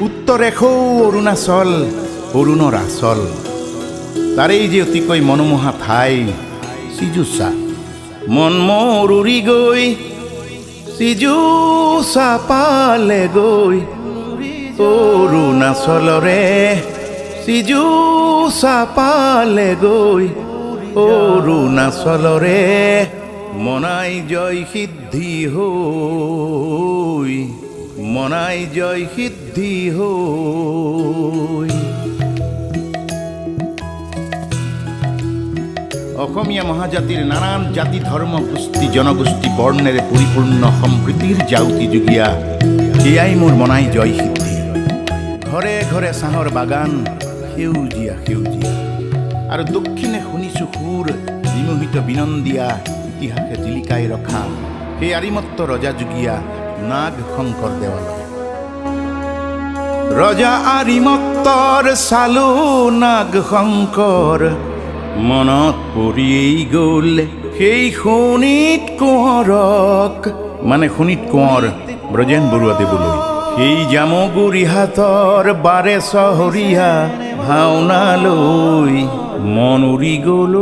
উত্তৰেখৌ অৰুণাচল অৰুণৰ আচল তাৰেই যে অতিকৈ মনোমোহা ঠাই সিজুসা মন মোৰ উৰি গৈ সিজুসা পালে গৈ অৰুণাচলৰে সিজুসা পালে গৈ অৰুণাচলৰে মনাই জয় সিদ্ধি হৈ মনাই জয় সিদ্ধি হৈ অসমীয়া মহাজাতিৰ নানান জাতি ধৰ্ম গোষ্ঠী জনগোষ্ঠী বৰ্ণেৰে পৰিপূৰ্ণ সম্প্ৰীতিৰ জাউতি যুগীয়া এয়াই মোৰ মনাই জয় সিদ্ধি ঘৰে ঘৰে চাহৰ বাগান সেউজীয়া সেউজীয়া আৰু দক্ষিণে শুনিছোঁ সুৰ বিমোহিত বিনন্দিয়া ইতিহাসে জিলিকাই ৰখা সেই আৰিমত্ত ৰজাযুগীয়া নাগ শংকৰ দেৱালয় ৰজা আৰিমত্তৰ চালো নাগ শংকৰ মনত পৰিয়েই গ'ল সেই শোণিত কোঁৱৰক মানে শোণিত কোঁৱৰ ব্ৰজেন বৰুৱা দেৱলৈ সেই জামুগুৰি হাতৰ বাৰে চহৰীয়া ভাওনালৈ মন উৰি গ'ল